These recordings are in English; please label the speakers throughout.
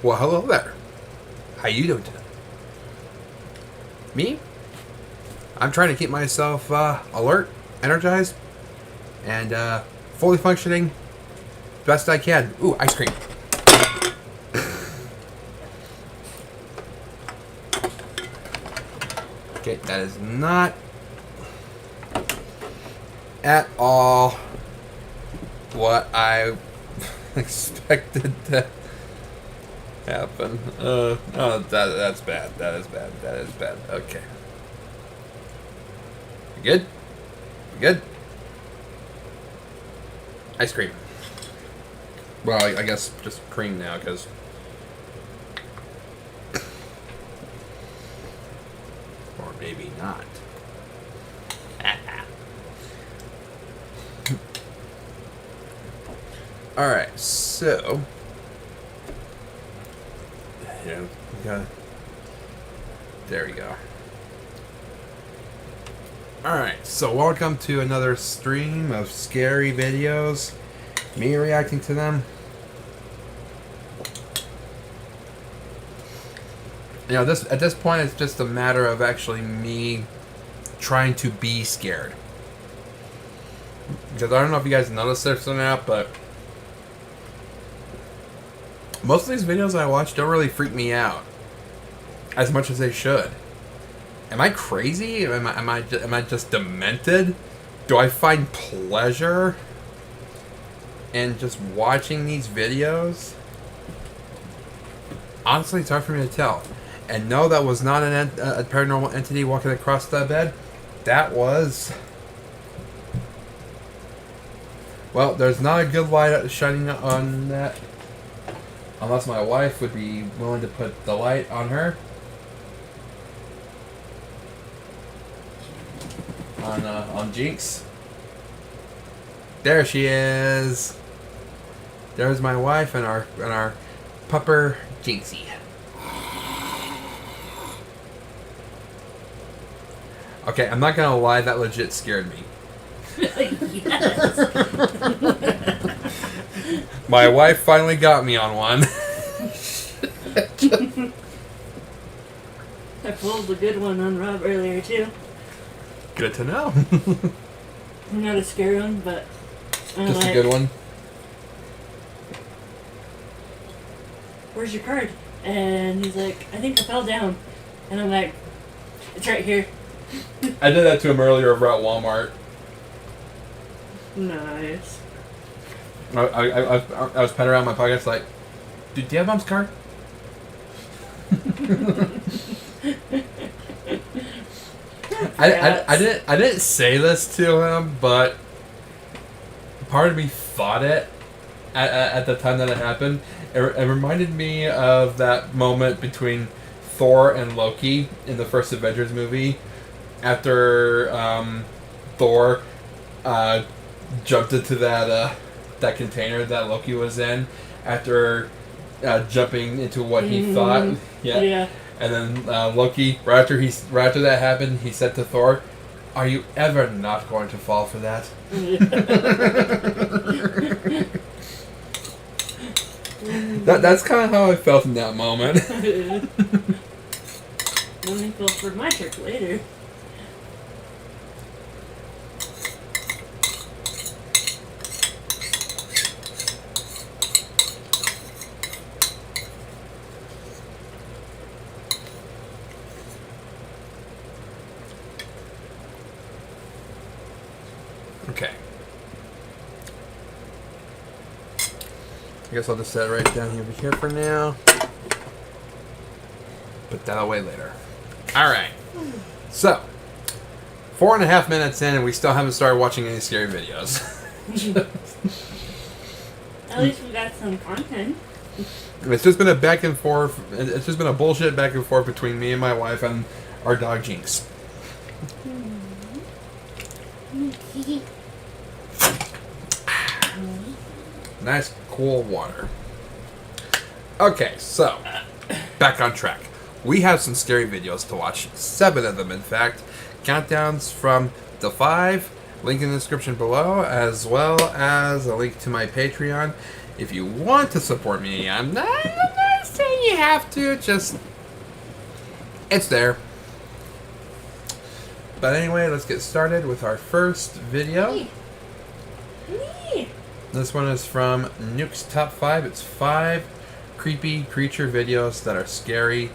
Speaker 1: Well, hello there. How you doing today? Me? I'm trying to keep myself alert, energized, and fully functioning best I can. Ooh, ice cream. Okay, that is not at all what I expected to happen. That's bad. That is bad. That is bad. Okay. You good? You good? Ice cream. Well, I guess just cream now, because... Or maybe not. Alright, so... Yeah, there we go. Alright, so welcome to another stream of scary videos. Me reacting to them. You know, at this point, it's just a matter of actually me trying to be scared. Because I don't know if you guys noticed this or not, but most of these videos I watch don't really freak me out as much as they should. Am I crazy? Am I just demented? Do I find pleasure in just watching these videos? Honestly, it's hard for me to tell. And no, that was not a paranormal entity walking across the bed. That was... Well, there's not a good light shining on that. Unless my wife would be willing to put the light on her. On Jinx. There she is. There's my wife and our pupper Jinxie. Okay, I'm not gonna lie, that legit scared me.
Speaker 2: Yes.
Speaker 1: My wife finally got me on one.
Speaker 2: I pulled a good one on Rob earlier too.
Speaker 1: Good to know.
Speaker 2: Not a scary one, but
Speaker 1: Just a good one.
Speaker 2: Where's your card? And he's like, I think I fell down. And I'm like, it's right here.
Speaker 1: I did that to him earlier over at Walmart.
Speaker 2: Nice.
Speaker 1: I was petting around my pockets like, dude, do you have Mom's card? I didn't say this to him, but part of me thought it at the time that it happened. It reminded me of that moment between Thor and Loki in the first Avengers movie, after Thor jumped into that container that Loki was in, after jumping into what he thought. Yeah. And then Loki, right after that happened, he said to Thor, "Are you ever not going to fall for that?" That's kind of how I felt in that moment.
Speaker 2: Let me feel for my trick later.
Speaker 1: Okay. I guess I'll just set it right down here for now. Put that away later. Alright. So, 4.5 minutes in and we still haven't started watching any scary videos.
Speaker 2: At least we got some content.
Speaker 1: It's just been a back and forth. It's just been a bullshit back and forth between me and my wife and our dog Jinx. Nice, cool water. Okay, so, back on track. We have some scary videos to watch. 7 of them, in fact. Countdowns from the 5. Link in the description below, as well as a link to my Patreon. If you want to support me, I'm not saying you have to. Just, it's there. But anyway, let's get started with our first video.
Speaker 2: Me.
Speaker 1: This one is from Nuke's Top 5. It's 5 creepy creature videos that are scary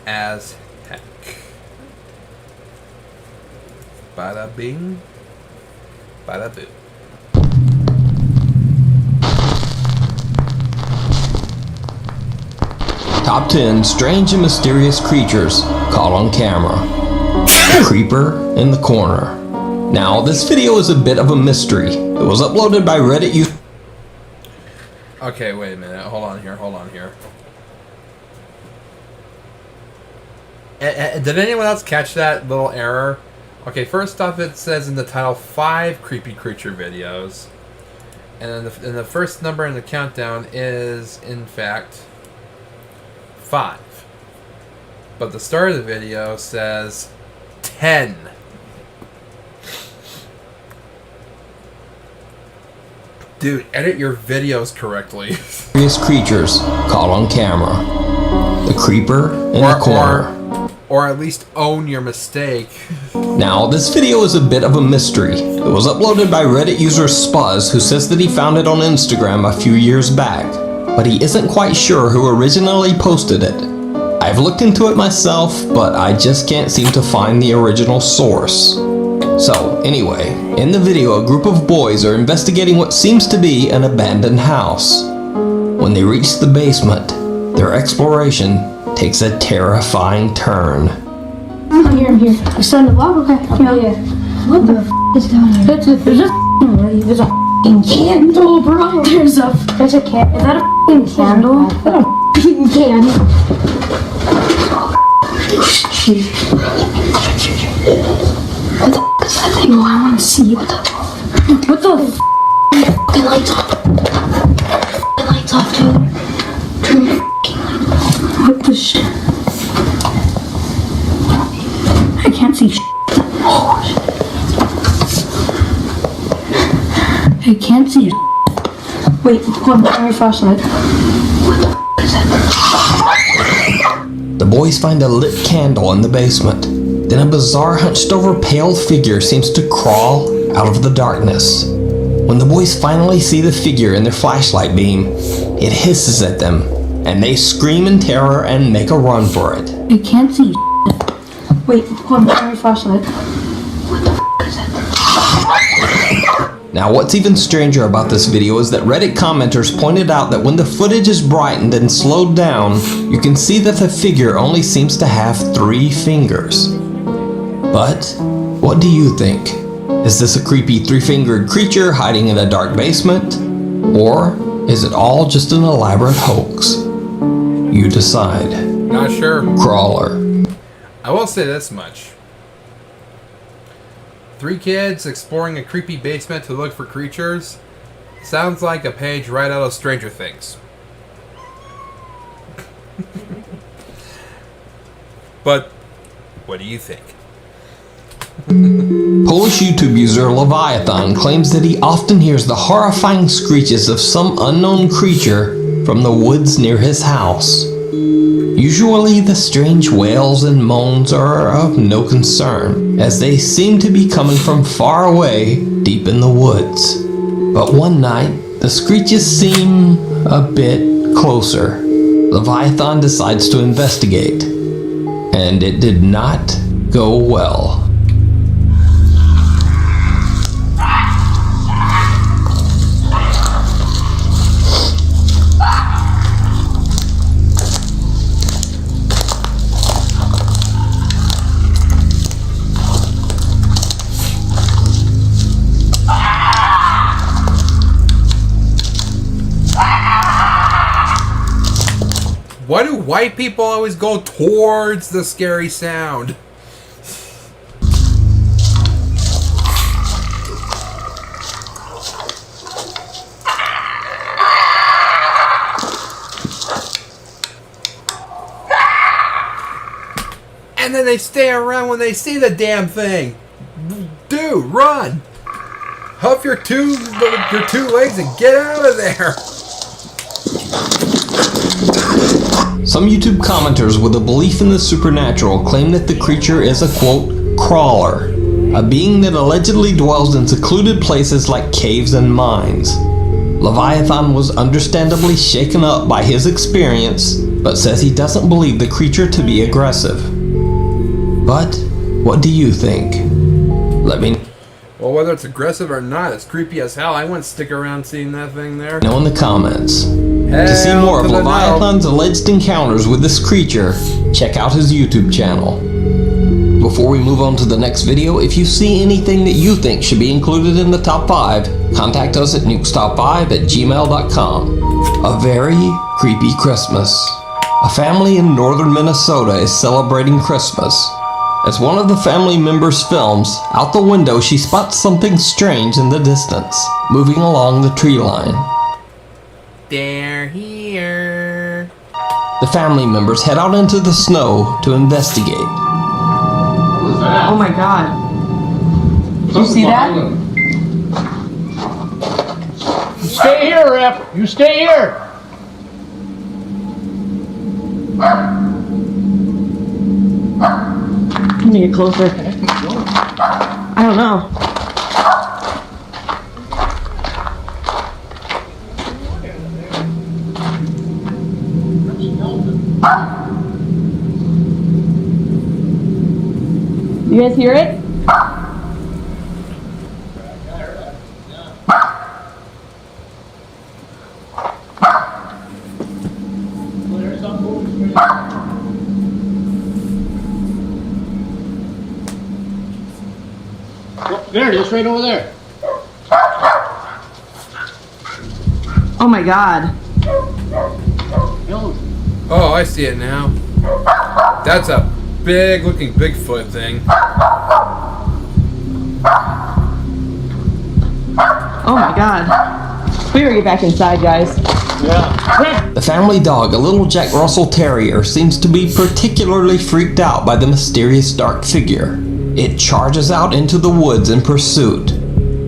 Speaker 1: as heck. Bada bing, bada boo.
Speaker 3: Top 10 strange and mysterious creatures caught on camera. Creeper in the corner. Now, this video is a bit of a mystery. It was uploaded by Reddit user.
Speaker 1: Okay, wait a minute. Hold on here. Did anyone else catch that little error? Okay, first off, it says in the title 5 creepy creature videos. And then the first number in the countdown is, in fact, 5. But the start of the video says 10. Dude, edit your videos correctly.
Speaker 3: Mysterious creatures caught on camera. The creeper in the corner.
Speaker 1: Or at least own your mistake.
Speaker 3: Now, this video is a bit of a mystery. It was uploaded by Reddit user Spuzz, who says that he found it on Instagram a few years back, but he isn't quite sure who originally posted it. I've looked into it myself, but I just can't seem to find the original source. So, anyway, in the video, a group of boys are investigating what seems to be an abandoned house. When they reach the basement, their exploration takes a terrifying turn.
Speaker 4: I'm here. You starting to vlog? Okay. Yeah. What the f is down here? There's a f***ing candle, bro. There's a candle. Is that a f***ing candle? Is that a f***ing candle? What the f is that thing? Oh, I want to see. What the f? Fucking lights off. The lights off, dude. Turn your f***ing lights off. What the shit? I can't see shit. Oh, shit. I can't see shit. Wait, hold on, turn your flashlight. What the f is that?
Speaker 3: The boys find a lit candle in the basement. Then a bizarre hunched over pale figure seems to crawl out of the darkness. When the boys finally see the figure in their flashlight beam, it hisses at them, and they scream in terror and make a run for it.
Speaker 4: I can't see shit. Wait, hold on, turn your flashlight. What the f is that?
Speaker 3: Now, what's even stranger about this video is that Reddit commenters pointed out that when the footage is brightened and slowed down, you can see that the figure only seems to have 3 fingers. But, what do you think? Is this a creepy 3-fingered creature hiding in a dark basement? Or is it all just an elaborate hoax? You decide.
Speaker 1: Not sure.
Speaker 3: Crawler.
Speaker 1: I will say this much. 3 kids exploring a creepy basement to look for creatures. Sounds like a page right out of Stranger Things. But, what do you think?
Speaker 3: Polish YouTube user Leviathan claims that he often hears the horrifying screeches of some unknown creature from the woods near his house. Usually the strange wails and moans are of no concern, as they seem to be coming from far away, deep in the woods. But one night, the screeches seem a bit closer. Leviathan decides to investigate, and it did not go well.
Speaker 1: Why do white people always go towards the scary sound? And then they stay around when they see the damn thing. Dude, run! Huff your two legs and get out of there!
Speaker 3: Some YouTube commenters with a belief in the supernatural claim that the creature is a, quote, crawler, a being that allegedly dwells in secluded places like caves and mines. Leviathan was understandably shaken up by his experience, but says he doesn't believe the creature to be aggressive. But what do you think? Let me
Speaker 1: Well, whether it's aggressive or not, it's creepy as hell. I wouldn't stick around seeing that thing there.
Speaker 3: know in the comments. To see
Speaker 1: Hell
Speaker 3: more of
Speaker 1: to the
Speaker 3: Leviathan's alleged encounters with this creature, check out his YouTube channel. Before we move on to the next video, if you see anything that you think should be included in the top 5, contact us at nukestop5@gmail.com. A very creepy Christmas. A family in northern Minnesota is celebrating Christmas. As one of the family members films, out the window she spots something strange in the distance, moving along the tree line.
Speaker 1: They're here.
Speaker 3: The family members head out into the snow to investigate.
Speaker 5: Oh my god. Did you see that?
Speaker 6: Stay here, Rip. You stay here.
Speaker 5: Let me get closer. I don't know. You guys hear it?
Speaker 6: There it is, right over there.
Speaker 5: Oh my god.
Speaker 1: Oh, I see it now. That's a big looking Bigfoot thing.
Speaker 5: Oh my god. We better get back inside, guys.
Speaker 6: Yeah.
Speaker 3: The family dog, a little Jack Russell Terrier, seems to be particularly freaked out by the mysterious dark figure. It charges out into the woods in pursuit,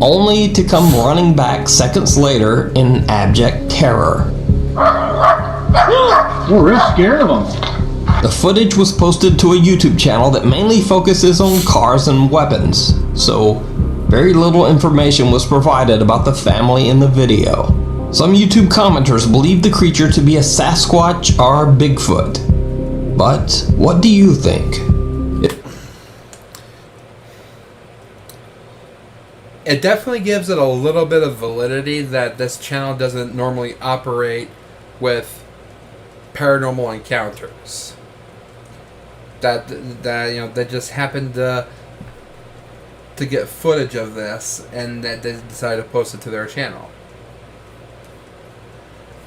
Speaker 3: only to come running back seconds later in abject terror.
Speaker 6: We're real scared of them.
Speaker 3: The footage was posted to a YouTube channel that mainly focuses on cars and weapons, so very little information was provided about the family in the video. Some YouTube commenters believe the creature to be a Sasquatch or Bigfoot. But what do you think?
Speaker 1: It definitely gives it a little bit of validity that this channel doesn't normally operate with paranormal encounters. That they just happened to get footage of this and that they decided to post it to their channel.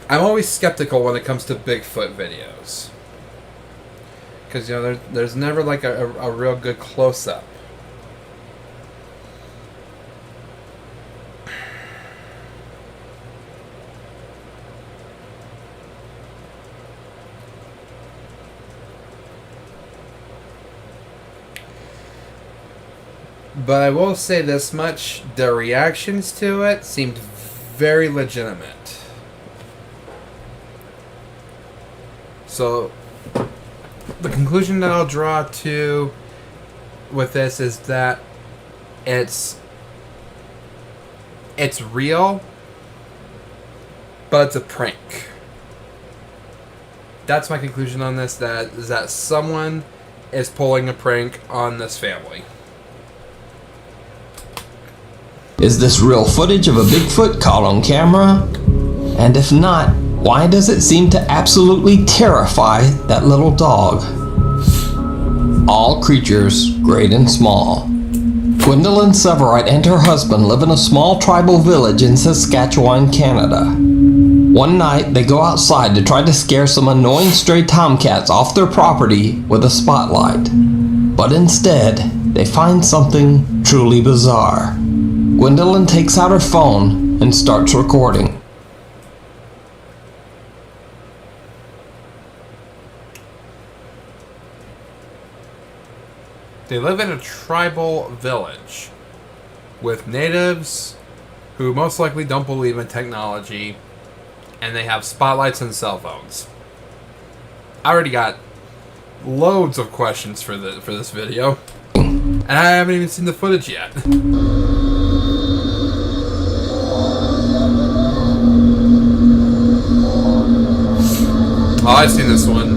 Speaker 1: I'm always skeptical when it comes to Bigfoot videos, because there's never like a real good close-up. But I will say this much, the reactions to it seemed very legitimate. So, the conclusion that I'll draw to with this is that it's real, but it's a prank. That's my conclusion on this, that someone is pulling a prank on this family.
Speaker 3: Is this real footage of a Bigfoot caught on camera? And if not, why does it seem to absolutely terrify that little dog? All creatures, great and small. Gwendolyn Severite and her husband live in a small tribal village in Saskatchewan, Canada. One night, they go outside to try to scare some annoying stray tomcats off their property with a spotlight. But instead, they find something truly bizarre. Gwendolyn takes out her phone and starts recording.
Speaker 1: They live in a tribal village with natives who most likely don't believe in technology, and they have spotlights and cell phones. I already got loads of questions for this video, and I haven't even seen the footage yet. Oh, I've seen this one.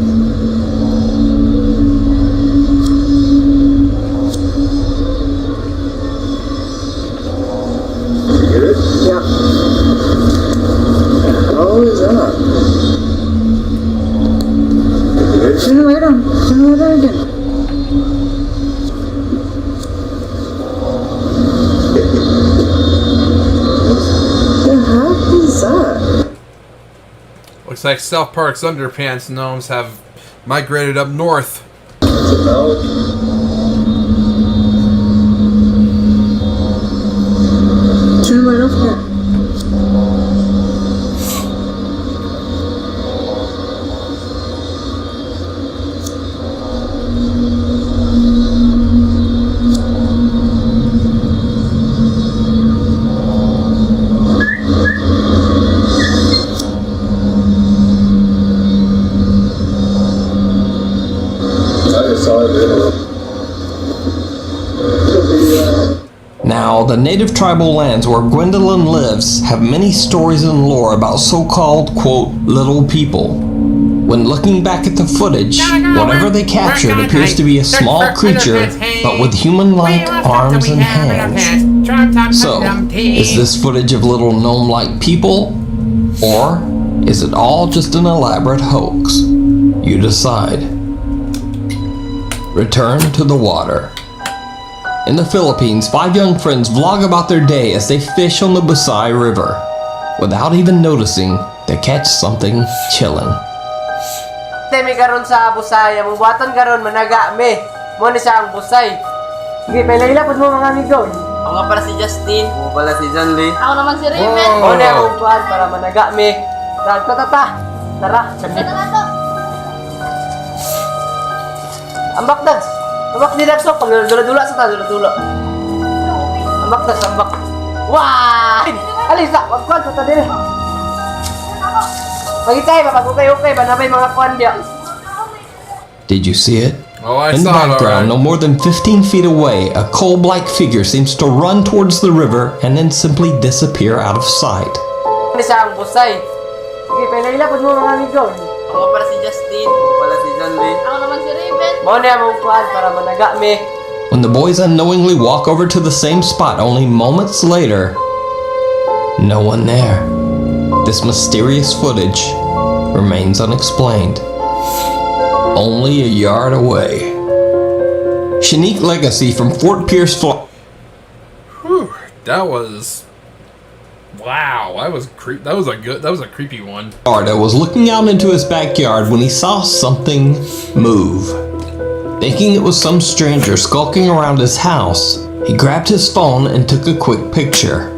Speaker 7: Yeah. How is that? Turn the light on. Turn the light on again. The heck is that?
Speaker 1: Looks like South Park's underpants gnomes have migrated up north.
Speaker 7: It's a bell. Turn the light off again.
Speaker 3: Now, the native tribal lands where Gwendolyn lives have many stories and lore about so-called, quote, little people. When looking back at the footage, whatever they captured appears to be a small creature, but with human-like arms and hands. So, is this footage of little gnome-like people? Or is it all just an elaborate hoax? You decide. Return to the water. In the Philippines, 5 young friends vlog about their day as they fish on the Busay River. Without even noticing, they catch something chilling.
Speaker 8: Temi karon sa Busay, ang buhaton karon managa me. Mo ni sa ang Busay. Sige, pailapod mo mga amigo. Ako nga pala si Justin. Ako pala si John Lee.
Speaker 2: Ako naman si Raven.
Speaker 8: Mo ni ang buhat para managa me. Tata. Tara, sabi. Ambak dads. Ambak di dads, pag dula-dula sa ta, dula-dula. Ambak dads, ambak. Wah! Alisa, wagkuhan sa ta din. Magitay, mapag-okay, banabay mga kuhan diya.
Speaker 3: Did you see it?
Speaker 1: Oh, I
Speaker 3: In the
Speaker 1: saw it
Speaker 3: background,
Speaker 1: already.
Speaker 3: no more than 15 feet away, a coal-like figure seems to run towards the river and then simply disappear out of sight.
Speaker 8: Ni sa ang Busay. Sige, pailapod mo mga amigo. Ako pala si Justin. Ako pala si John Lee.
Speaker 2: Ako naman si Raven.
Speaker 8: Mo ni ang kuhan para managa me.
Speaker 3: When the boys unknowingly walk over to the same spot only moments later, no one there. This mysterious footage remains unexplained. Only a yard away. Shanique Legacy from Fort Pierce,
Speaker 1: Whew, that was... Wow, that was a creepy one.
Speaker 3: Florida was looking out into his backyard when he saw something move. Thinking it was some stranger skulking around his house, he grabbed his phone and took a quick picture.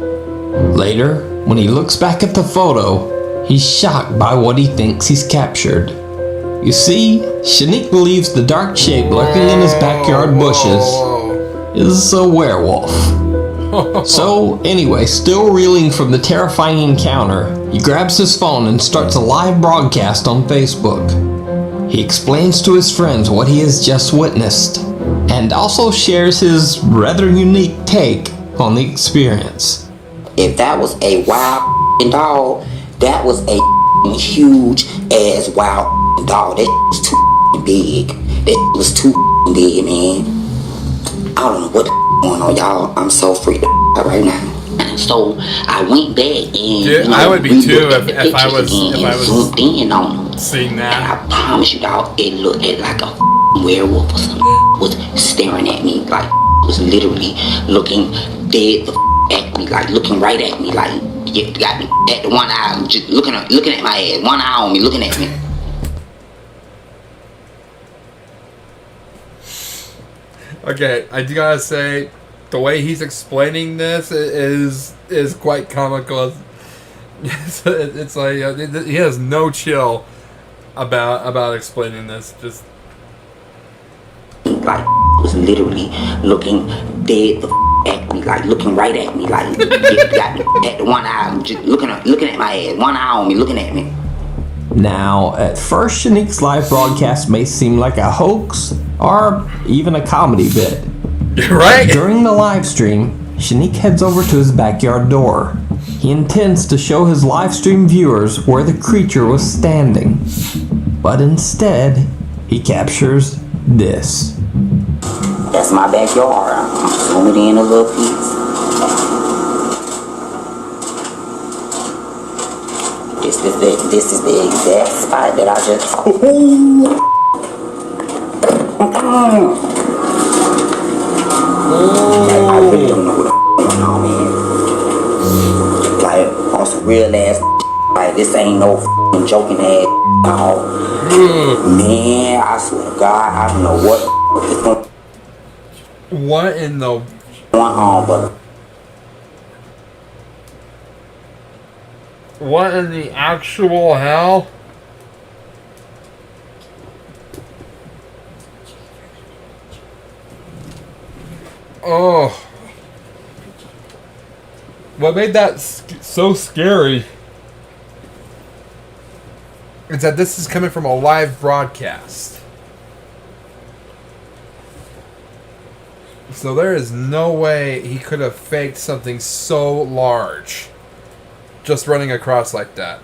Speaker 3: Later, when he looks back at the photo, he's shocked by what he thinks he's captured. You see, Shanique believes the dark shape lurking in his backyard bushes is a werewolf. So, anyway, still reeling from the terrifying encounter, he grabs his phone and starts a live broadcast on Facebook. He explains to his friends what he has just witnessed, and also shares his rather unique take on the experience.
Speaker 9: If that was a wild dog, that was a huge ass wild dog. That was too big. That was too big, man. I don't know what going on, y'all. I'm so freaked out right now. So I went back and
Speaker 1: Yeah, I would be too if I was
Speaker 9: zoomed in on them.
Speaker 1: seeing
Speaker 9: And
Speaker 1: that.
Speaker 9: I promise you, dog, it looked like a werewolf or something. Was staring at me, like was literally looking dead at me, like looking right at me, like you got me at the one eye, just looking at my ass, one eye on me, looking at me.
Speaker 1: Okay, I do gotta say, the way he's explaining this is quite comical. It's like he has no chill about explaining this. Just
Speaker 9: like was literally looking dead at me, like looking right at me, like you got me at the one eye, just looking at my ass, one eye on me, looking at me.
Speaker 3: Now, at first, Shanique's live broadcast may seem like a hoax or even a comedy bit.
Speaker 1: Right?
Speaker 3: During the live stream, Shanique heads over to his backyard door. He intends to show his live stream viewers where the creature was standing. But instead, he captures this.
Speaker 9: That's my backyard. I'm zooming in a little piece. This is the exact spot that I just. I really don't know what's going on, man. Like, on some real ass. Like, this ain't no joking ass. Man, I swear to God, I don't know what is going
Speaker 1: What in the...
Speaker 9: on, but
Speaker 1: What in the actual hell? Oh. What made that so scary is that this is coming from a live broadcast. So there is no way he could have faked something so large just running across like that.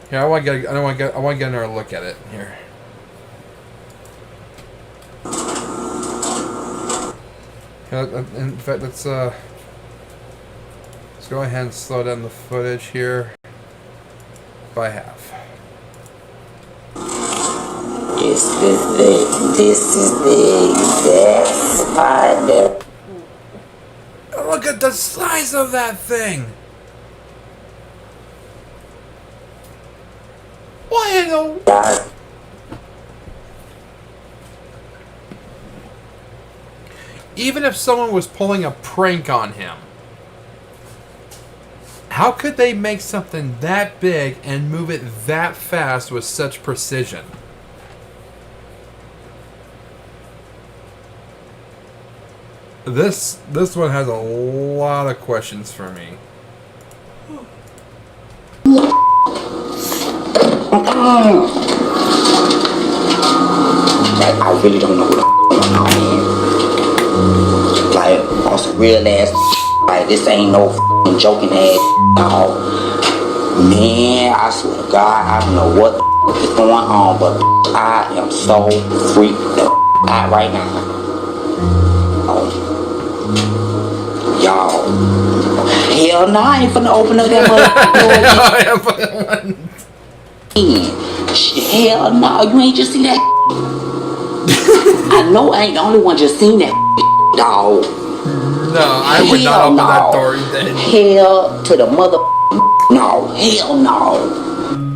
Speaker 1: Here, I want to get another look at it here. In fact, let's go ahead and slow down the footage here by half.
Speaker 9: this is the exact spot that.
Speaker 1: Look at the size of that thing! What in the... Even if someone was pulling a prank on him, how could they make something that big and move it that fast with such precision? This one has a lot of questions for me.
Speaker 9: I really don't know what's going on, man. Like, on some real ass. Like, this ain't no joking ass. Dog. Man, I swear to God, I don't know what is going on, but I am so freaked out right now. Y'all. Hell no, I ain't finna open up that motherfucker. Hell no, you ain't just seen that. I know I ain't the only one just seen that, dog.
Speaker 1: No, I would not open that door then.
Speaker 9: Hell to the mother. No, hell no.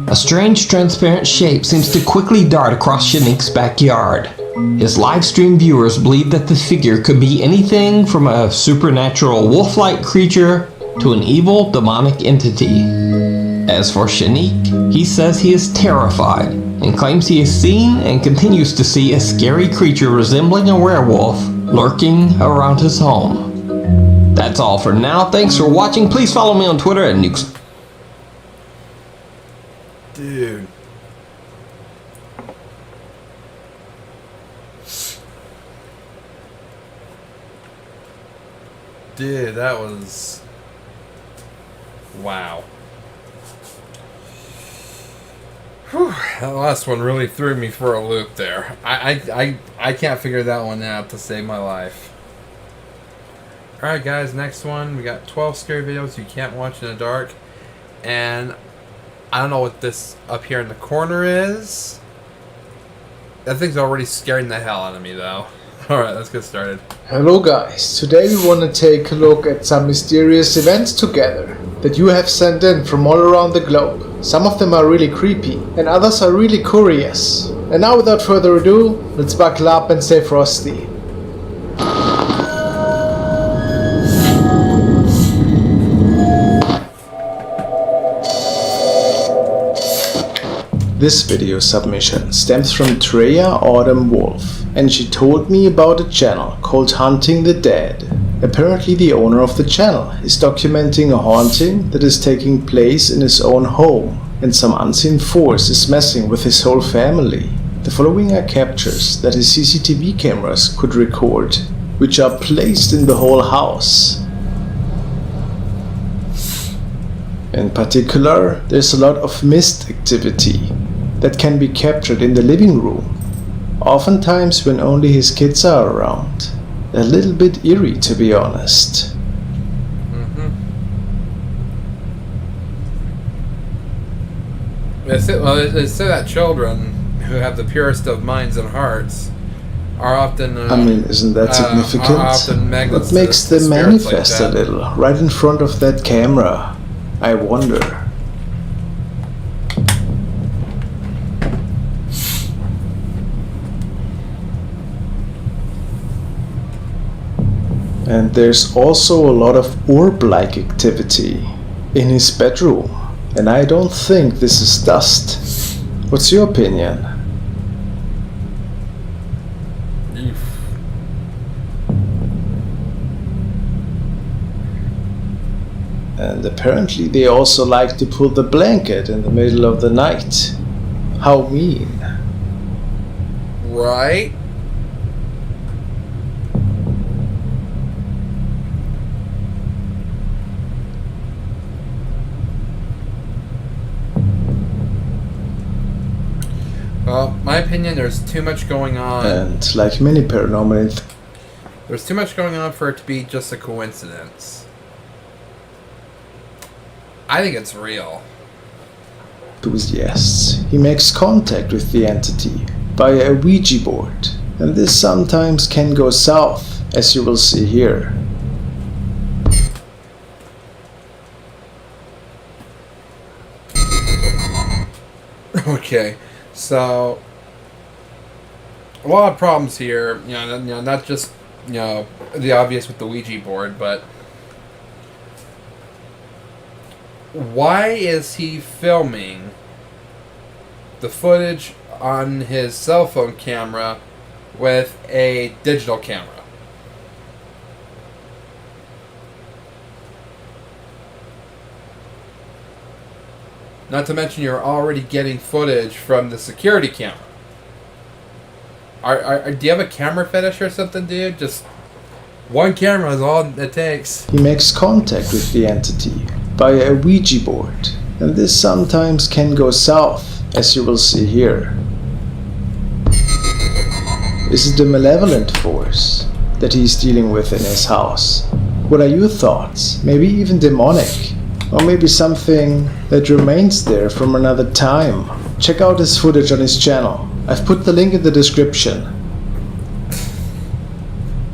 Speaker 3: A strange transparent shape seems to quickly dart across Shanique's backyard. His live stream viewers believe that the figure could be anything from a supernatural wolf-like creature to an evil demonic entity. As for Shanique, he says he is terrified and claims he has seen and continues to see a scary creature resembling a werewolf lurking around his home. That's all for now. Thanks for watching. Please follow me on Twitter at Nukes.
Speaker 1: Dude. Dude, that was... Wow. Whew, that last one really threw me for a loop there. I can't figure that one out to save my life. Alright guys, next one. We got 12 scary videos you can't watch in the dark. And I don't know what this up here in the corner is. That thing's already scaring the hell out of me though. Alright, let's get started.
Speaker 6: Hello guys, today we want to take a look at some mysterious events together that you have sent in from all around the globe. Some of them are really creepy and others are really curious. And now without further ado, let's buckle up and stay frosty. This video submission stems from Treya Autumn Wolf, and she told me about a channel called Hunting the Dead. Apparently the owner of the channel is documenting a haunting that is taking place in his own home, and some unseen force is messing with his whole family. The following are captures that his CCTV cameras could record, which are placed in the whole house. In particular, there's a lot of mist activity that can be captured in the living room, oftentimes when only his kids are around. A little bit eerie, to be honest.
Speaker 1: They say that children who have the purest of minds and hearts are often.
Speaker 6: Isn't that significant?
Speaker 1: Are often magnets
Speaker 6: What makes
Speaker 1: to
Speaker 6: them
Speaker 1: spirits
Speaker 6: manifest
Speaker 1: like
Speaker 6: a
Speaker 1: that.
Speaker 6: little, right in front of that camera? I wonder. And there's also a lot of orb-like activity in his bedroom, and I don't think this is dust. What's your opinion? And apparently they also like to pull the blanket in the middle of the night. How mean.
Speaker 1: Right? Well, my opinion, there's too much going on.
Speaker 6: And like many paranormal
Speaker 1: There's too much going on for it to be just a coincidence. I think it's real.
Speaker 6: enthusiasts, he makes contact with the entity via a Ouija board, and this sometimes can go south, as you will see here.
Speaker 1: Okay, so a lot of problems here. Not just the obvious with the Ouija board, but why is he filming the footage on his cell phone camera with a digital camera? Not to mention you're already getting footage from the security camera. Do you have a camera fetish or something, dude? Just one camera is all it takes.
Speaker 6: He makes contact with the entity via a Ouija board, and this sometimes can go south, as you will see here. This is the malevolent force that he's dealing with in his house. What are your thoughts? Maybe even demonic? Or maybe something that remains there from another time? Check out his footage on his channel. I've put the link in the description.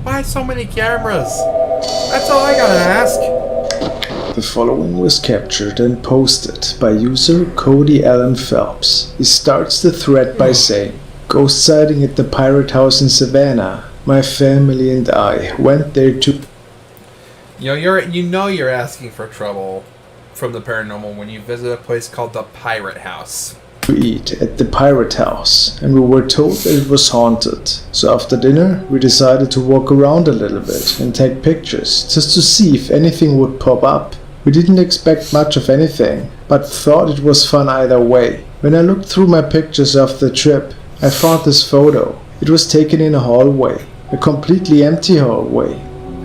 Speaker 1: Why so many cameras? That's all I gotta ask.
Speaker 6: The following was captured and posted by user Cody Allen Phelps. He starts the thread by saying, "Ghost sighting at the pirate house in Savannah. My family and I went there to..."
Speaker 1: You're asking for trouble from the paranormal when you visit a place called the Pirate House.
Speaker 6: eat at the pirate house, and we were told that it was haunted. So after dinner, we decided to walk around a little bit and take pictures, just to see if anything would pop up. We didn't expect much of anything, but thought it was fun either way. When I looked through my pictures of the trip, I found this photo. It was taken in a hallway, a completely empty hallway.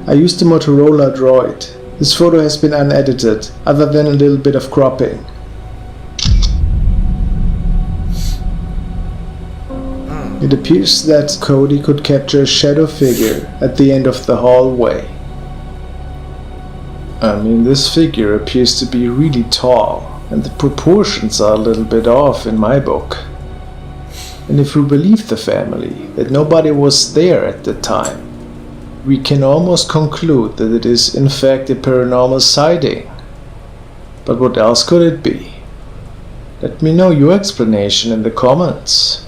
Speaker 6: I used a Motorola Droid. This photo has been unedited, other than a little bit of cropping. It appears that Cody could capture a shadow figure at the end of the hallway. This figure appears to be really tall, and the proportions are a little bit off in my book. And if we believe the family that nobody was there at the time, we can almost conclude that it is in fact a paranormal sighting. But what else could it be? Let me know your explanation in the comments.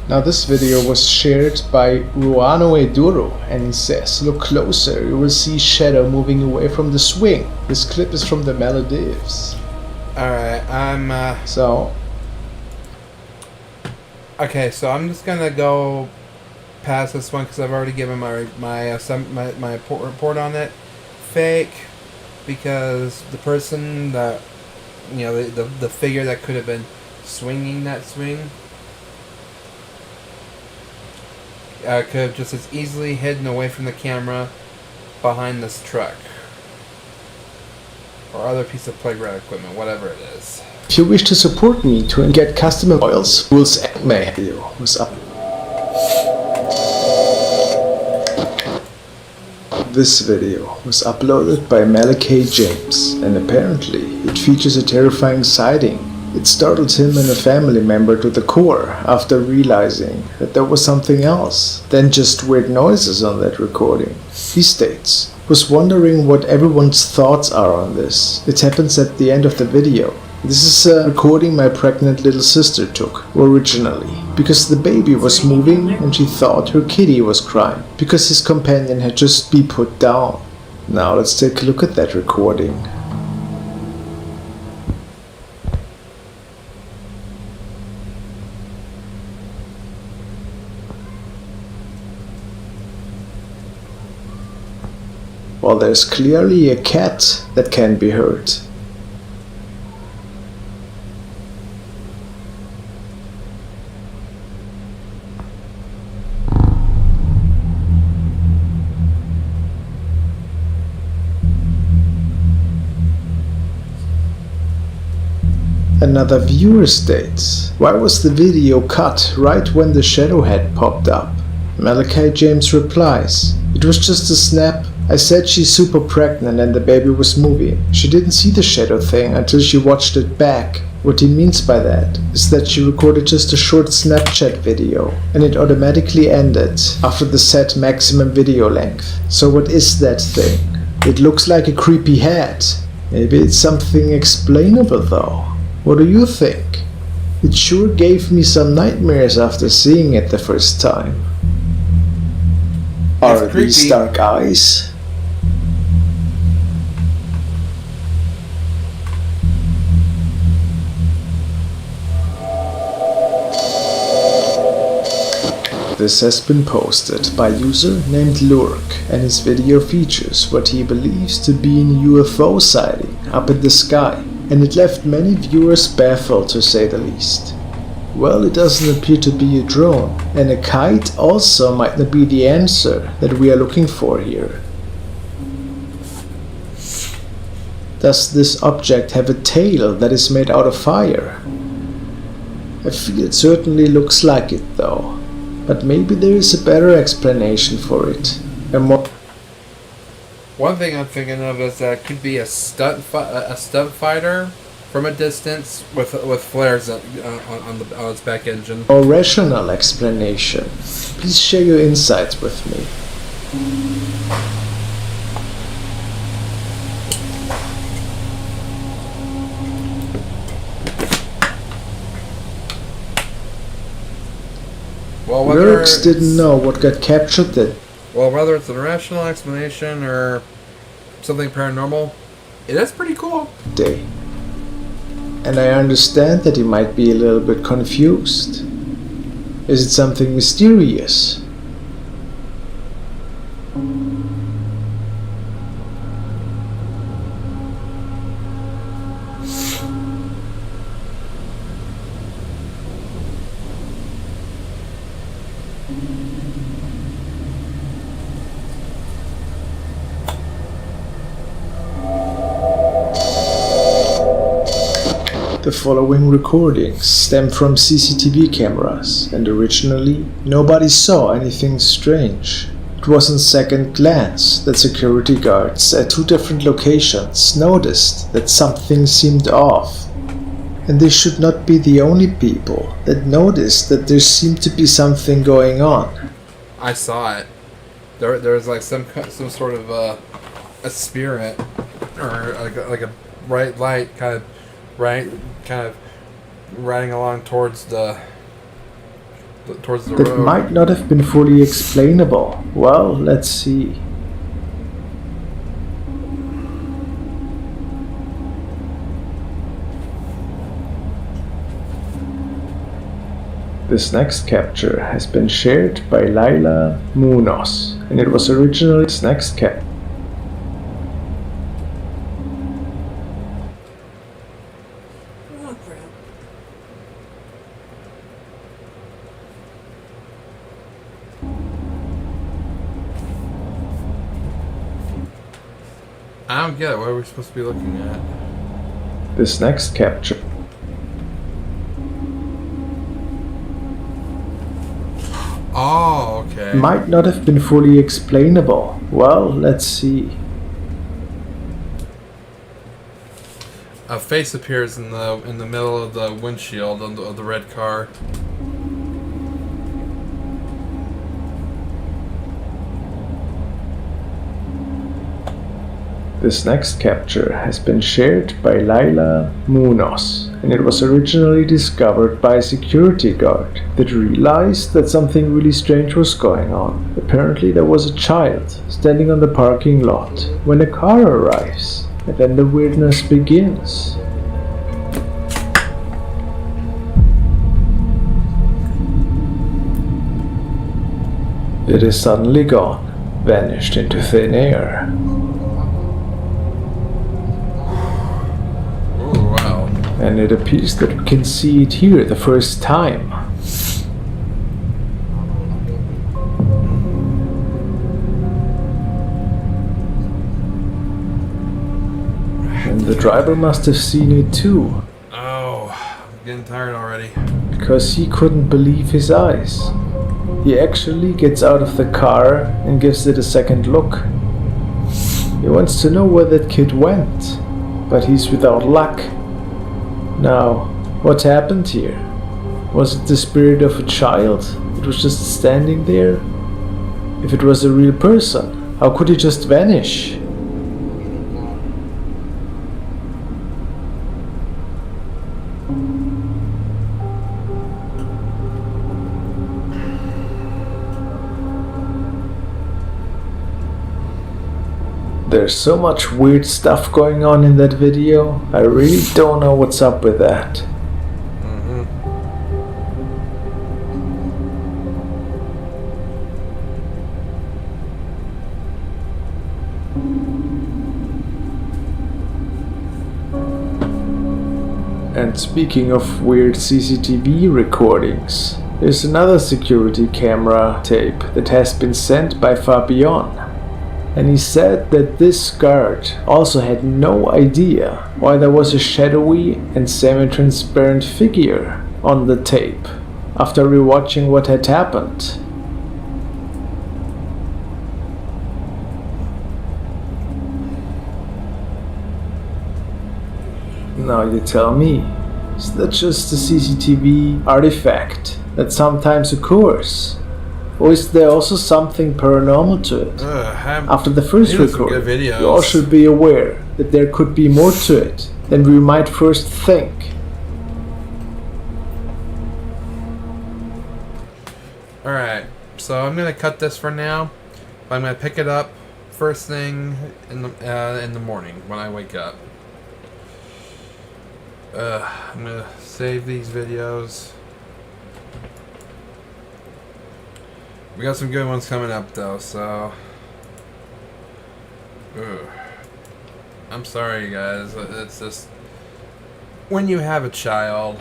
Speaker 6: Now this video was shared by Ruano Eduro, and he says, "Look closer, you will see shadow moving away from the swing." This clip is from the Maldives.
Speaker 1: Alright, Okay, so I'm just gonna go past this one because I've already given my report on it. fake because the person that, the figure that could have been swinging that swing could have just as easily hidden away from the camera behind this truck or other piece of playground equipment, whatever it is.
Speaker 6: If you wish to support me to get custom oils, Will's anime video was up. This video was uploaded by Malachi James, and apparently it features a terrifying sighting. It startled him and a family member to the core after realizing that there was something else than just weird noises on that recording. He states, "Was wondering what everyone's thoughts are on this. It happens at the end of the video. This is a recording my pregnant little sister took originally because the baby was moving and she thought her kitty was crying because his companion had just been put down." Now let's take a look at that recording. Well, there's clearly a cat that can be heard. Another viewer states, "Why was the video cut right when the shadow head popped up?" Malachi James replies, "It was just a snap. I said she's super pregnant and the baby was moving. She didn't see the shadow thing until she watched it back. What he means by that is that she recorded just a short Snapchat video and it automatically ended after the set maximum video length. So what is that thing? It looks like a creepy head. Maybe it's something explainable though. What do you think? It sure gave me some nightmares after seeing it the first time." Are these dark eyes? This has been posted by a user named Lurk, and his video features what he believes to be an UFO sighting up in the sky, and it left many viewers baffled to say the least. Well, it doesn't appear to be a drone, and a kite also might not be the answer that we are looking for here. Does this object have a tail that is made out of fire? I feel it certainly looks like it though, but maybe there is a better explanation for it.
Speaker 1: One thing I'm thinking of is that it could be a stunt fighter from a distance with flares on its back engine.
Speaker 6: More rational explanation. Please share your insights with me.
Speaker 1: Well,
Speaker 6: Lurks didn't know what got captured then.
Speaker 1: Well, whether it's a rational explanation or something paranormal, it is pretty cool.
Speaker 6: Day. And I understand that he might be a little bit confused. Is it something mysterious? The following recordings stem from CCTV cameras, and originally nobody saw anything strange. It was on second glance that security guards at two different locations noticed that something seemed off. And they should not be the only people that noticed that there seemed to be something going on.
Speaker 1: I saw it. There was like some sort of a spirit or like a bright light kind of riding along towards the
Speaker 6: That
Speaker 1: road.
Speaker 6: might not have been fully explainable. Well, let's see. This next capture has been shared by Laila Munoz, and it was originally this next capture.
Speaker 1: I don't get it. What are we supposed to be looking at?
Speaker 6: This next capture
Speaker 1: Oh, okay.
Speaker 6: might not have been fully explainable. Well, let's see.
Speaker 1: A face appears in the middle of the windshield of the red car.
Speaker 6: This next capture has been shared by Laila Munoz, and it was originally discovered by a security guard that realized that something really strange was going on. Apparently there was a child standing on the parking lot when a car arrives, and then the weirdness begins. It is suddenly gone, vanished into thin air. And it appears that we can see it here the first time. And the driver must have seen it too.
Speaker 1: Oh, I'm getting tired already.
Speaker 6: Because he couldn't believe his eyes. He actually gets out of the car and gives it a second look. He wants to know where that kid went, but he's without luck. Now, what happened here? Was it the spirit of a child? It was just standing there? If it was a real person, how could he just vanish? There's so much weird stuff going on in that video. I really don't know what's up with that. And speaking of weird CCTV recordings, there's another security camera tape that has been sent by Fabian. And he said that this guard also had no idea why there was a shadowy and semi-transparent figure on the tape after rewatching what had happened. Now you tell me, is that just a CCTV artifact that sometimes occurs? Or is there also something paranormal to it? After the first recording, you all should be aware that there could be more to it than we might first think.
Speaker 1: Alright, so I'm gonna cut this for now. I'm gonna pick it up first thing in the morning when I wake up. I'm gonna save these videos. We got some good ones coming up though, so I'm sorry guys, it's just when you have a child,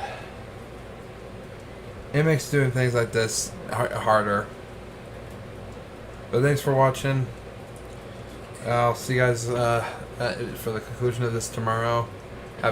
Speaker 1: it makes doing things like this harder. But thanks for watching. I'll see you guys for the conclusion of this tomorrow.